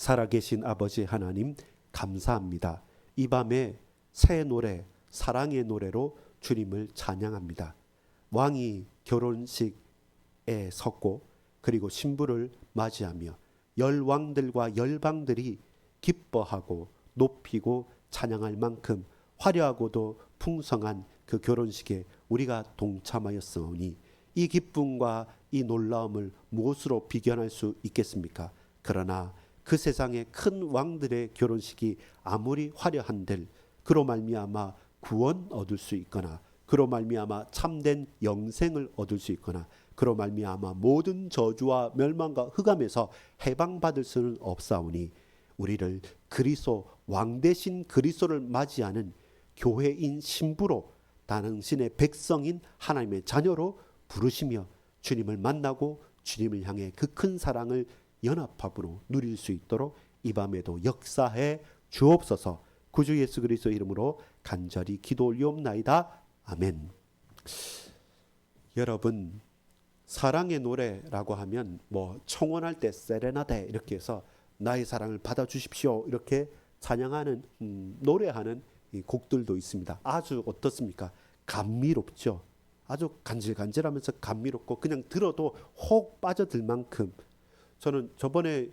살아계신 아버지 하나님 감사합니다. 이 밤에 새 노래, 사랑의 노래로 주님을 찬양합니다. 왕이 결혼식에 섰고 그리고 신부를 맞이하며 열왕들과 열방들이 기뻐하고 높이고 찬양할 만큼 화려하고도 풍성한 그 결혼식에 우리가 동참하였으니 이 기쁨과 이 놀라움을 무엇으로 비견할 수 있겠습니까? 그러나 그 세상의 큰 왕들의 결혼식이 아무리 화려한들 그로 말미암아 구원 얻을 수 있거나 그로 말미암아 참된 영생을 얻을 수 있거나 그로 말미암아 모든 저주와 멸망과 흑암에서 해방받을 수는 없사오니 우리를 그리스도 왕 대신 그리스도를 맞이하는 교회인 신부로 당신의 백성인 하나님의 자녀로 부르시며 주님을 만나고 주님을 향해 그 큰 사랑을 연합합으로 누릴 수 있도록 이 밤에도 역사해 주옵소서. 구주 예수 그리스도 이름으로 간절히 기도 올리옵나이다. 아멘. 여러분, 사랑의 노래라고 하면 뭐 청혼할 때 세레나데 이렇게 해서 나의 사랑을 받아주십시오 이렇게 찬양하는 노래하는 이 곡들도 있습니다. 아주 어떻습니까? 감미롭죠. 아주 간질간질하면서 감미롭고 그냥 들어도 혹 빠져들 만큼. 저는 저번에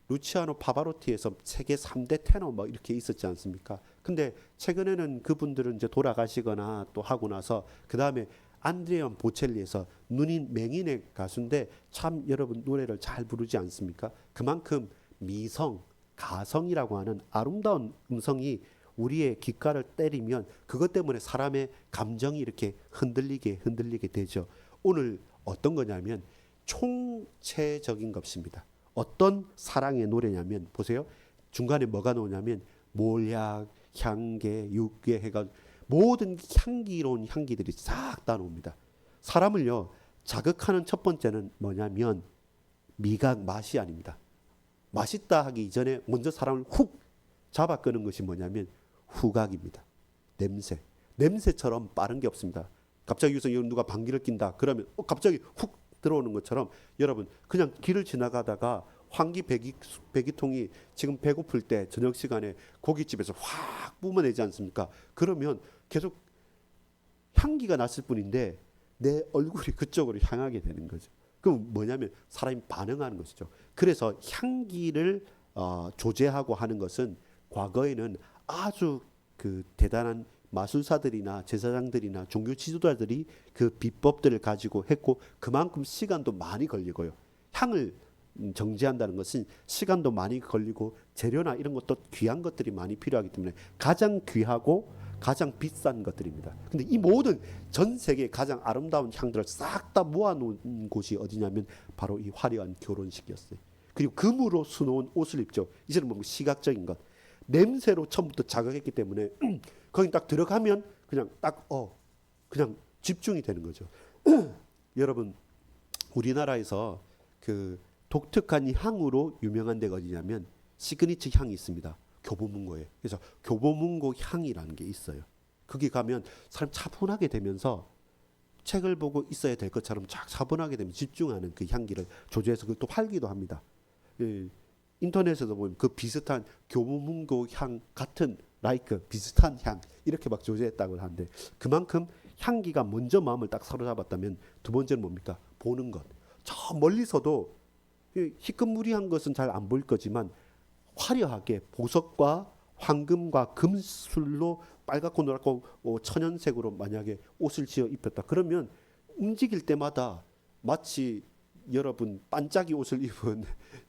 루치아노 파바로티에서 세계 3대 테너 뭐 이렇게 있었지 않습니까? 근데 최근에는 그분들은 이제 돌아가시거나 또 하고 나서 그 다음에 안드레안 보첼리에서 눈인 맹인의 가수인데 참 여러분 노래를 잘 부르지 않습니까? 그만큼 미성, 가성이라고 하는 아름다운 음성이 우리의 귓가를 때리면 그것 때문에 사람의 감정이 이렇게 흔들리게 되죠. 오늘 어떤 거냐면 총체적인 것입니다. 어떤 사랑의 노래냐면 보세요. 중간에 뭐가 나오냐면 몰약, 향계, 육계 해가 모든 향기로운 향기들이 싹 다 나옵니다. 사람을요 자극하는 첫 번째는 뭐냐면 미각, 맛이 아닙니다. 맛있다 하기 이전에 먼저 사람을 훅 잡아 끄는 것이 뭐냐면 후각입니다. 냄새. 냄새처럼 빠른 게 없습니다. 갑자기 여기서 누가 방귀를 낀다 그러면 갑자기 훅 들어오는 것처럼 여러분 그냥 길을 지나가다가 환기 배기통이 지금 배고플 때 저녁 시간에 고깃집에서 확 뿜어내지 않습니까? 그러면 계속 향기가 났을 뿐인데 내 얼굴이 그쪽으로 향하게 되는 거죠. 그럼 뭐냐면 사람이 반응하는 것이죠. 그래서 향기를 조제하고 하는 것은 과거에는 아주 그 대단한 마술사들이나 제사장들이나 종교 지도자들이 그 비법들을 가지고 했고 그만큼 시간도 많이 걸리고요. 향을 정제한다는 것은 시간도 많이 걸리고 재료나 이런 것도 귀한 것들이 많이 필요하기 때문에 가장 귀하고 가장 비싼 것들입니다. 근데 이 모든 전 세계 가장 아름다운 향들을 싹 다 모아놓은 곳이 어디냐면 바로 이 화려한 결혼식이었어요. 그리고 금으로 수놓은 옷을 입죠. 이제는 뭔가 시각적인 것. 냄새로 처음부터 자극했기 때문에 거기 딱 들어가면 그냥 딱 그냥 집중이 되는 거죠. 여러분 우리나라에서 그 독특한 향으로 유명한 데가 어디냐면 시그니처 향이 있습니다. 교보문고에. 그래서 교보문고 향이라는 게 있어요. 거기 가면 사람 차분하게 되면서 책을 보고 있어야 될 것처럼 차분하게 되면 집중하는 그 향기를 조제해서 또 팔기도 합니다. 인터넷에서 보면 그 비슷한 교보문고 향 같은 비슷한 향 이렇게 막 조제했다고 하는데 그만큼 향기가 먼저 마음을 딱 사로잡았다면 두 번째는 뭡니까? 보는 것. 저 멀리서도 희끗무리한 것은 잘 안 보일 거지만 화려하게 보석과 황금과 금술로 빨갛고 노랗고 천연색으로 만약에 옷을 지어 입혔다. 그러면 움직일 때마다 마치 여러분 반짝이 옷을 입은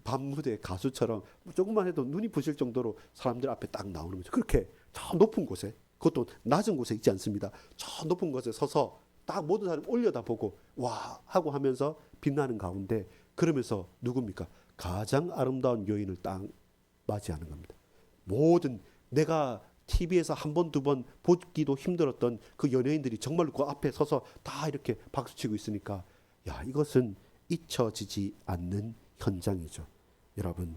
밤무대 가수처럼 조금만 해도 눈이 부실 정도로 사람들 앞에 딱 나오는 거죠. 그렇게 저 높은 곳에 그것도 낮은 곳에 있지 않습니다. 저 높은 곳에 서서 딱 모든 사람 올려다보고 와 하고 하면서 빛나는 가운데 그러면서 누굽니까? 가장 아름다운 여인을 딱 맞이하는 겁니다. 모든 내가 TV에서 한 번, 두 번 보기도 힘들었던 그 연예인들이 정말로 그 앞에 서서 다 이렇게 박수치고 있으니까 야 이것은 잊혀지지 않는 현장이죠. 여러분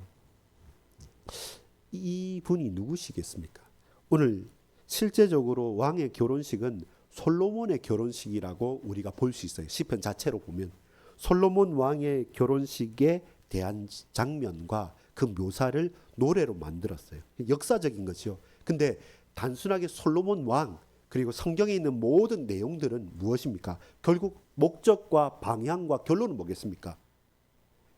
이분이 누구시겠습니까? 오늘 실제적으로 왕의 결혼식은 솔로몬의 결혼식이라고 우리가 볼 수 있어요. 시편 자체로 보면 솔로몬 왕의 결혼식에 대한 장면과 그 묘사를 노래로 만들었어요. 역사적인 것이요. 근데 단순하게 솔로몬 왕 그리고 성경에 있는 모든 내용들은 무엇입니까? 결국 목적과 방향과 결론은 뭐겠습니까?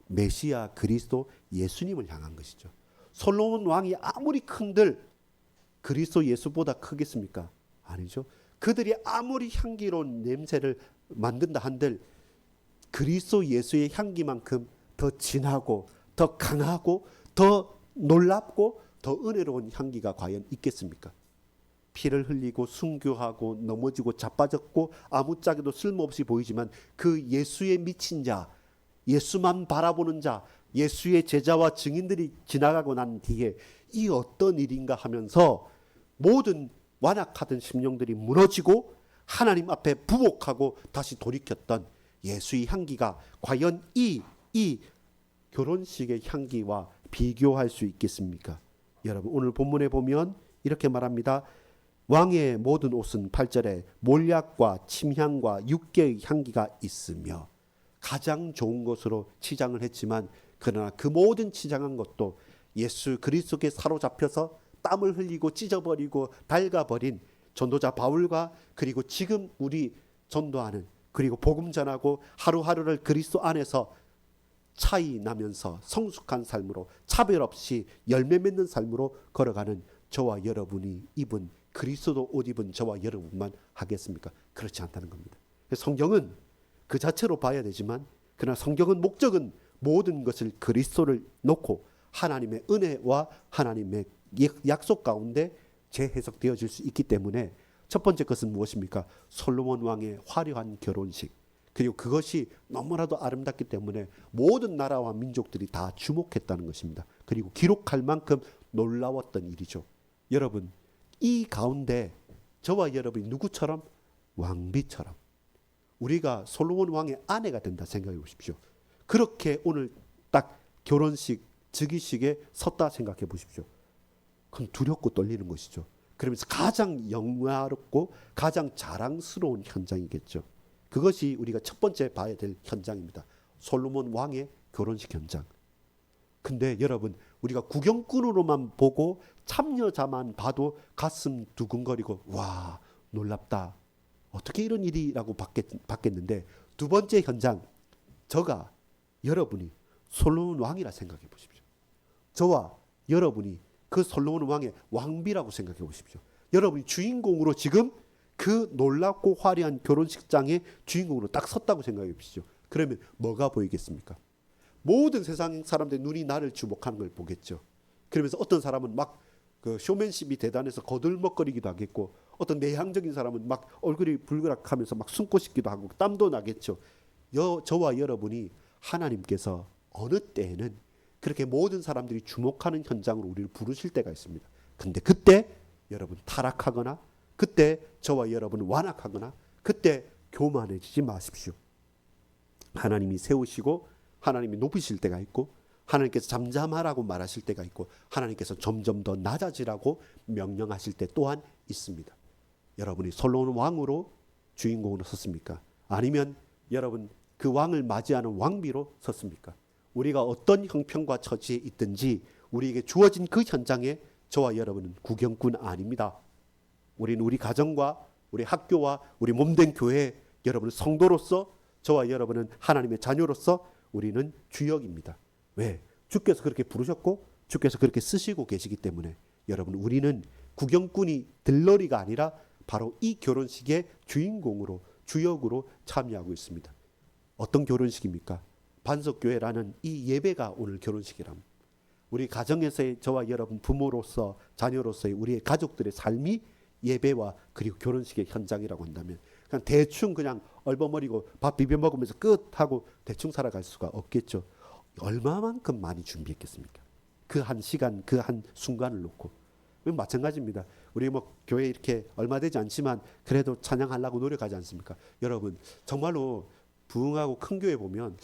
메시아 그리스도 예수님을 향한 것이죠. 솔로몬 왕이 아무리 큰들 그리스도 예수보다 크겠습니까? 아니죠. 그들이 아무리 향기로운 냄새를 만든다 한들 그리스도 예수의 향기만큼 더 진하고 더 강하고 더 놀랍고 더 은혜로운 향기가 과연 있겠습니까? 피를 흘리고 순교하고 넘어지고 자빠졌고 아무짝에도 쓸모없이 보이지만 그 예수의 미친 자, 예수만 바라보는 자, 예수의 제자와 증인들이 지나가고 난 뒤에 이 어떤 일인가 하면서 모든 완악하던 심령들이 무너지고 하나님 앞에 부복하고 다시 돌이켰던 예수의 향기가 과연 이 결혼식의 향기와 비교할 수 있겠습니까? 여러분 오늘 본문에 보면 이렇게 말합니다. 왕의 모든 옷은 8절에 몰약과 침향과 육개의 향기가 있으며 가장 좋은 것으로 치장을 했지만 그러나 그 모든 치장한 것도 예수 그리스도께 사로잡혀서 땀을 흘리고 찢어버리고 닳아버린 전도자 바울과 그리고 지금 우리 전도하는 그리고 복음 전하고 하루하루를 그리스도 안에서 차이 나면서 성숙한 삶으로 차별 없이 열매 맺는 삶으로 걸어가는 저와 여러분이 입은 그리스도 옷 입은 저와 여러분만 하겠습니까? 그렇지 않다는 겁니다. 성경은 그 자체로 봐야 되지만 그러나 성경은 목적은 모든 것을 그리스도를 놓고 하나님의 은혜와 하나님의 약속 가운데 재해석되어질 수 있기 때문에 첫 번째 것은 무엇입니까? 솔로몬 왕의 화려한 결혼식 그리고 그것이 너무나도 아름답기 때문에 모든 나라와 민족들이 다 주목했다는 것입니다. 그리고 기록할 만큼 놀라웠던 일이죠. 여러분 이 가운데 저와 여러분이 누구처럼? 왕비처럼 우리가 솔로몬 왕의 아내가 된다 생각해 보십시오. 그렇게 오늘 딱 결혼식 즉위식에 섰다 생각해 보십시오. 그건 두렵고 떨리는 것이죠. 그러면서 가장 영화롭고 가장 자랑스러운 현장이겠죠. 그것이 우리가 첫 번째 봐야 될 현장입니다. 솔로몬 왕의 결혼식 현장. 근데 여러분 우리가 구경꾼으로만 보고 참여자만 봐도 가슴 두근거리고 와 놀랍다. 어떻게 이런 일이라고 받겠는데 두 번째 현장 저가 여러분이 솔로몬 왕이라 생각해 보십시오. 저와 여러분이 그 솔로몬 왕의 왕비라고 생각해 보십시오. 여러분이 주인공으로 지금 그 놀랍고 화려한 결혼식장의 주인공으로 딱 섰다고 생각해 보십시오. 그러면 뭐가 보이겠습니까? 모든 세상 사람들의 눈이 나를 주목하는 걸 보겠죠. 그러면서 어떤 사람은 막 그 쇼맨십이 대단해서 거들먹거리기도 하겠고 어떤 내향적인 사람은 막 얼굴이 불그락하면서 막 숨고 싶기도 하고 땀도 나겠죠. 저와 여러분이 하나님께서 어느 때에는 그렇게 모든 사람들이 주목하는 현장으로 우리를 부르실 때가 있습니다. 근데 그때 여러분 타락하거나 그때 저와 여러분은 완악하거나 그때 교만해지지 마십시오. 하나님이 세우시고 하나님이 높이실 때가 있고 하나님께서 잠잠하라고 말하실 때가 있고 하나님께서 점점 더 낮아지라고 명령하실 때 또한 있습니다. 여러분이 솔로몬 왕으로 주인공으로 섰습니까? 아니면 여러분 그 왕을 맞이하는 왕비로 섰습니까? 우리가 어떤 형편과 처지에 있든지 우리에게 주어진 그 현장에 저와 여러분은 구경꾼 아닙니다. 우리는 우리 가정과 우리 학교와 우리 몸된 교회 여러분은 성도로서 저와 여러분은 하나님의 자녀로서 우리는 주역입니다. 왜? 주께서 그렇게 부르셨고 주께서 그렇게 쓰시고 계시기 때문에 여러분 우리는 구경꾼이 들러리가 아니라 바로 이 결혼식의 주인공으로 주역으로 참여하고 있습니다. 어떤 결혼식입니까? 반석교회라는 이 예배가 오늘 결혼식이랍니다. 우리 가정에서의 저와 여러분 부모로서 자녀로서의 우리의 가족들의 삶이 예배와 그리고 결혼식의 현장이라고 한다면 그냥 대충 그냥 얼버무리고 밥 비벼 먹으면서 끝하고 대충 살아갈 수가 없겠죠. 얼마만큼 많이 준비했겠습니까? 그 한 시간 그 한 순간을 놓고 마찬가지입니다. 우리 뭐 교회 이렇게 얼마 되지 않지만 그래도 찬양하려고 노력하지 않습니까? 여러분 정말로 부흥하고 큰 교회 보면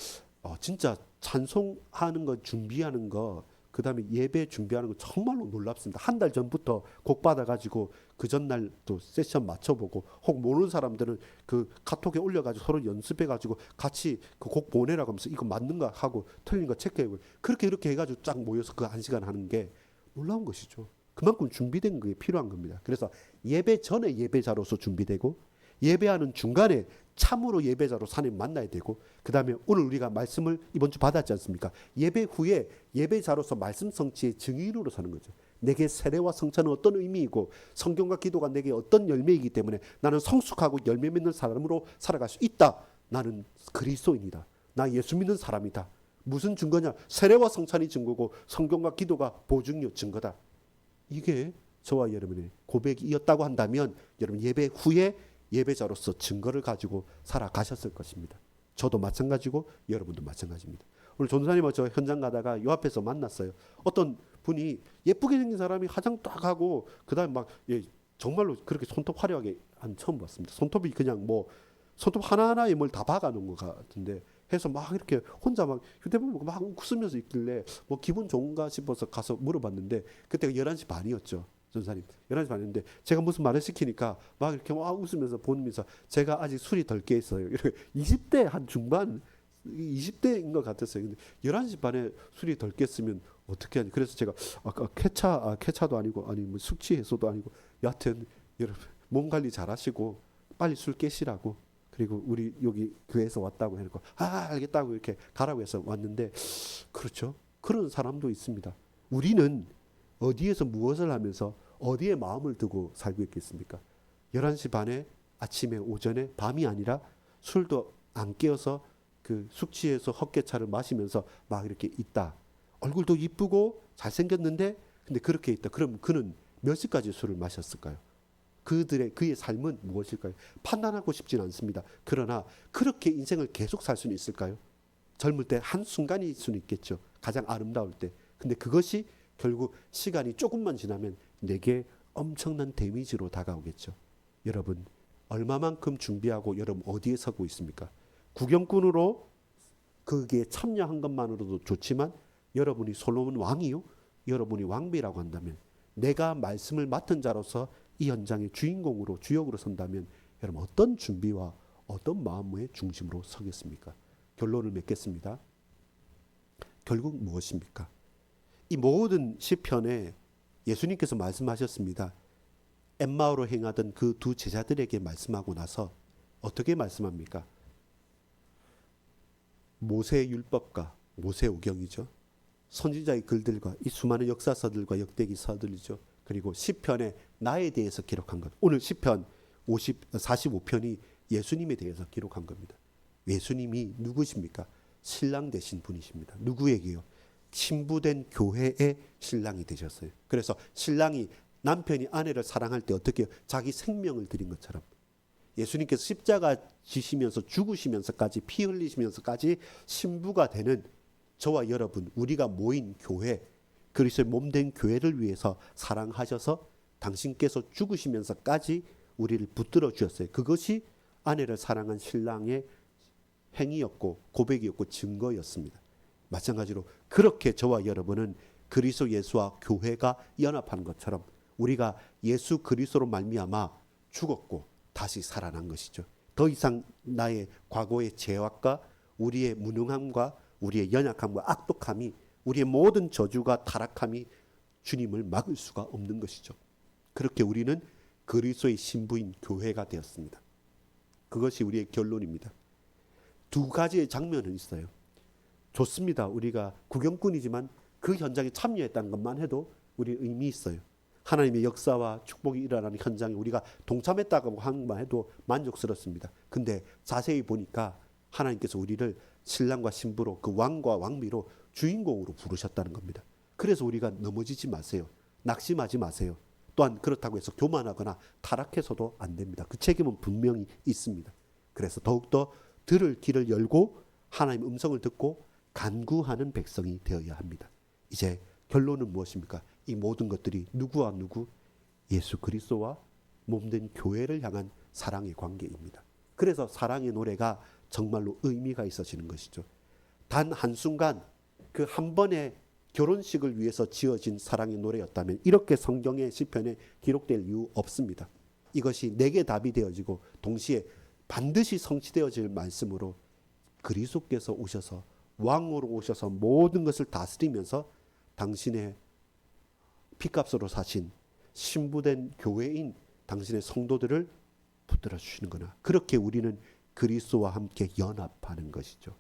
진짜 찬송하는 거 준비하는 거 그 다음에 예배 준비하는 거 정말로 놀랍습니다. 한 달 전부터 곡 받아가지고 그 전날 또 세션 맞춰보고, 혹 모르는 사람들은 그 카톡에 올려가지고 서로 연습해가지고 같이 그 곡 보내라고 하면서 이거 맞는가 하고 틀린 거 체크해보고, 그렇게 이렇게 해가지고 쫙 모여서 그 한 시간 하는 게 놀라운 것이죠. 그만큼 준비된 게 필요한 겁니다. 그래서 예배 전에 예배자로서 준비되고, 예배하는 중간에 참으로 예배자로 하나님 만나야 되고, 그 다음에 오늘 우리가 말씀을 이번 주 받았지 않습니까? 예배 후에 예배자로서 말씀 성취의 증인으로 서는 거죠. 내게 세례와 성찬은 어떤 의미이고 성경과 기도가 내게 어떤 열매이기 때문에 나는 성숙하고 열매 맺는 사람으로 살아갈 수 있다. 나는 그리스도인이다. 나 예수 믿는 사람이다. 무슨 증거냐? 세례와 성찬이 증거고 성경과 기도가 보증이요 증거다. 이게 저와 여러분의 고백이었다고 한다면, 여러분 예배 후에 예배자로서 증거를 가지고 살아가셨을 것입니다. 저도 마찬가지고 여러분도 마찬가지입니다. 오늘 전도사님하고 저 현장 가다가 요 앞에서 만났어요. 어떤 분이 예쁘게 생긴 사람이 화장 딱 하고 그다음에 막 정말로 그렇게 손톱 화려하게 한 처음 봤습니다. 손톱이 그냥 뭐 손톱 하나하나에 뭘 다 박아놓은 것 같은데 해서 막 이렇게 혼자 막 휴대폰 보고 막 웃으면서 있길래 뭐 기분 좋은가 싶어서 가서 물어봤는데, 그때가 11시 반이었죠. 전사님 11시 반인데 제가 무슨 말을 시키니까 막 이렇게 막 웃으면서 보면서 제가 아직 술이 덜 깨 있어요. 이렇게 20대 한 중반 20대인 것 같았어요. 근데 11시 반에 술이 덜 깼으면 어떻게 하니? 그래서 제가 아까 케차도 아니고 아니 뭐 숙취 해소도 아니고 여하튼 여러분 몸 관리 잘 하시고 빨리 술 깨시라고, 그리고 우리 여기 교회에서 왔다고 해놓고 알겠다고 이렇게 가라고 해서 왔는데, 그렇죠. 그런 사람도 있습니다. 우리는 어디에서 무엇을 하면서 어디에 마음을 두고 살고 있겠습니까? 11시 반에 아침에 오전에 밤이 아니라 술도 안 깨어서 그 숙취해서 헛개차를 마시면서 막 이렇게 있다. 얼굴도 이쁘고 잘생겼는데 근데 그렇게 있다. 그럼 그는 몇 시까지 술을 마셨을까요? 그의 삶은 무엇일까요? 판단하고 싶지는 않습니다. 그러나 그렇게 인생을 계속 살 수는 있을까요? 젊을 때 한순간일 수는 있겠죠. 가장 아름다울 때. 근데 그것이 결국 시간이 조금만 지나면 내게 엄청난 데미지로 다가오겠죠. 여러분 얼마만큼 준비하고 여러분 어디에 서고 있습니까? 구경꾼으로 거기에 참여한 것만으로도 좋지만, 여러분이 솔로몬 왕이요, 여러분이 왕비라고 한다면, 내가 말씀을 맡은 자로서 이 현장의 주인공으로 주역으로 선다면, 여러분 어떤 준비와 어떤 마음의 중심으로 서겠습니까? 결론을 맺겠습니다. 결국 무엇입니까? 이 모든 시편에 예수님께서 말씀하셨습니다. 엠마오로 행하던 그 두 제자들에게 말씀하고 나서 어떻게 말씀합니까? 모세의 율법과 모세오경이죠. 선지자의 글들과 이 수많은 역사서들과 역대기서들이죠. 그리고 시편에 나에 대해서 기록한 것. 오늘 시편 45편이 예수님에 대해서 기록한 겁니다. 예수님이 누구십니까? 신랑 되신 분이십니다. 누구에게요? 신부된 교회의 신랑이 되셨어요. 그래서 신랑이 남편이 아내를 사랑할 때 어떻게 해요? 자기 생명을 드린 것처럼 예수님께서 십자가 지시면서 죽으시면서까지 피 흘리시면서까지 신부가 되는 저와 여러분, 우리가 모인 교회, 그리스도의 몸된 교회를 위해서 사랑하셔서 당신께서 죽으시면서까지 우리를 붙들어 주셨어요. 그것이 아내를 사랑한 신랑의 행위였고 고백이었고 증거였습니다. 마찬가지로 그렇게 저와 여러분은 그리스도 예수와 교회가 연합한 것처럼 우리가 예수 그리스도로 말미암아 죽었고 다시 살아난 것이죠. 더 이상 나의 과거의 죄악과 우리의 무능함과 우리의 연약함과 악독함이, 우리의 모든 저주가 타락함이 주님을 막을 수가 없는 것이죠. 그렇게 우리는 그리스도의 신부인 교회가 되었습니다. 그것이 우리의 결론입니다. 두 가지의 장면은 있어요. 좋습니다. 우리가 구경꾼이지만 그 현장에 참여했다는 것만 해도 우리 의미 있어요. 하나님의 역사와 축복이 일어나는 현장에 우리가 동참했다고 하는 것만 해도 만족스럽습니다. 근데 자세히 보니까 하나님께서 우리를 신랑과 신부로, 그 왕과 왕비로 주인공으로 부르셨다는 겁니다. 그래서 우리가 넘어지지 마세요. 낙심하지 마세요. 또한 그렇다고 해서 교만하거나 타락해서도 안 됩니다. 그 책임은 분명히 있습니다. 그래서 더욱더 들을 길을 열고 하나님의 음성을 듣고 간구하는 백성이 되어야 합니다. 이제 결론은 무엇입니까? 이 모든 것들이 누구와 누구? 예수 그리스도와 몸된 교회를 향한 사랑의 관계입니다. 그래서 사랑의 노래가 정말로 의미가 있어지는 것이죠. 단 한순간 그 한 번의 결혼식을 위해서 지어진 사랑의 노래였다면 이렇게 성경의 시편에 기록될 이유 없습니다. 이것이 내게 답이 되어지고 동시에 반드시 성취되어질 말씀으로 그리스도께서 오셔서 왕으로 오셔서 모든 것을 다스리면서 당신의 피값으로 사신 신부된 교회인 당신의 성도들을 붙들어 주시는 거나, 그렇게 우리는 그리스도와 함께 연합하는 것이죠.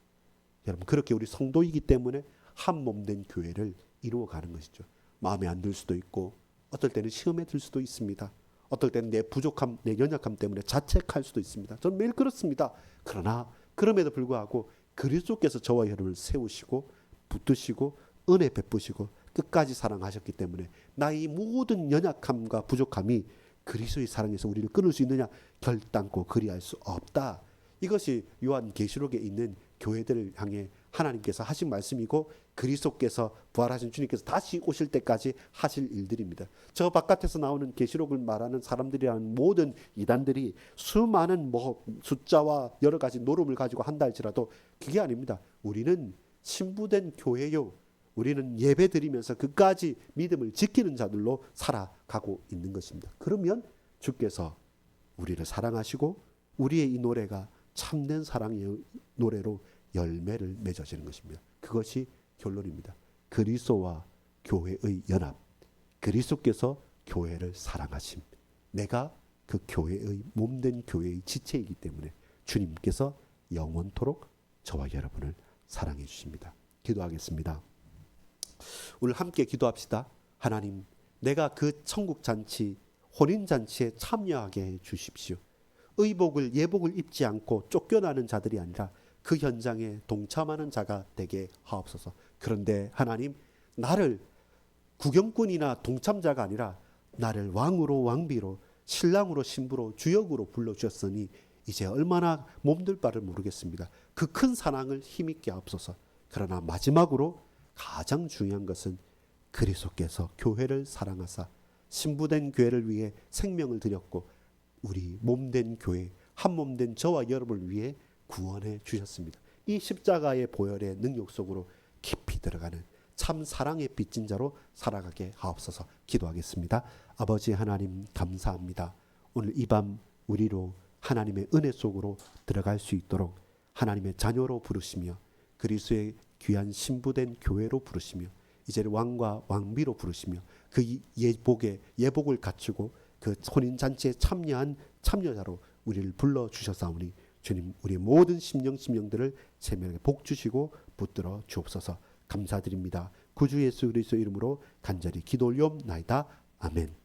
여러분, 그렇게 우리 성도이기 때문에 한 몸 된 교회를 이루어가는 것이죠. 마음에 안 들 수도 있고 어떨 때는 시험에 들 수도 있습니다. 어떨 때는 내 부족함, 내 연약함 때문에 자책할 수도 있습니다. 저는 매일 그렇습니다. 그러나 그럼에도 불구하고 그리스도께서 저와 여러분을 세우시고 붙드시고 은혜 베푸시고 끝까지 사랑하셨기 때문에 나의 모든 연약함과 부족함이 그리스도의 사랑에서 우리를 끊을 수 있느냐? 결단코 그리할 수 없다. 이것이 요한계시록에 있는 교회들을 향해 하나님께서 하신 말씀이고 그리스도께서 부활하신 주님께서 다시 오실 때까지 하실 일들입니다. 저 바깥에서 나오는 계시록을 말하는 사람들이라는 모든 이단들이 수많은 숫자와 여러 가지 노름을 가지고 한다 할지라도 그게 아닙니다. 우리는 신부된 교회요. 우리는 예배 드리면서 끝까지 믿음을 지키는 자들로 살아가고 있는 것입니다. 그러면 주께서 우리를 사랑하시고 우리의 이 노래가 참된 사랑의 노래로 열매를 맺어지는 것입니다. 그것이 결론입니다. 그리스도와 교회의 연합, 그리스도께서 교회를 사랑하심, 내가 그 교회의 몸된 교회의 지체이기 때문에 주님께서 영원토록 저와 여러분을 사랑해 주십니다. 기도하겠습니다. 오늘 함께 기도합시다. 하나님, 내가 그 천국잔치, 혼인잔치에 참여하게 해 주십시오. 의복을, 예복을 입지 않고 쫓겨나는 자들이 아니라 그 현장에 동참하는 자가 되게 하옵소서. 그런데 하나님, 나를 구경꾼이나 동참자가 아니라 나를 왕으로 왕비로 신랑으로 신부로 주역으로 불러주셨으니 이제 얼마나 몸둘 바를 모르겠습니다. 그 큰 사랑을 힘있게 하옵소서. 그러나 마지막으로 가장 중요한 것은 그리스도께서 교회를 사랑하사 신부된 교회를 위해 생명을 드렸고 우리 몸된 교회, 한 몸된 저와 여러분을 위해 구원해 주셨습니다. 이 십자가의 보혈의 능력 속으로 깊이 들어가는 참 사랑의 빚진 자로 살아가게 하옵소서. 기도하겠습니다. 아버지 하나님, 감사합니다. 오늘 이 밤 우리로 하나님의 은혜 속으로 들어갈 수 있도록 하나님의 자녀로 부르시며 그리스도의 귀한 신부된 교회로 부르시며 이제 왕과 왕비로 부르시며 그 예복을 갖추고 그 혼인잔치에 참여한 참여자로 우리를 불러주셨사오니 주님, 우리의 모든 심령들을 세명에 복 주시고 붙들어 주옵소서. 감사드립니다. 구주 예수 그리스도 이름으로 간절히 기도 올리옵나이다. 아멘.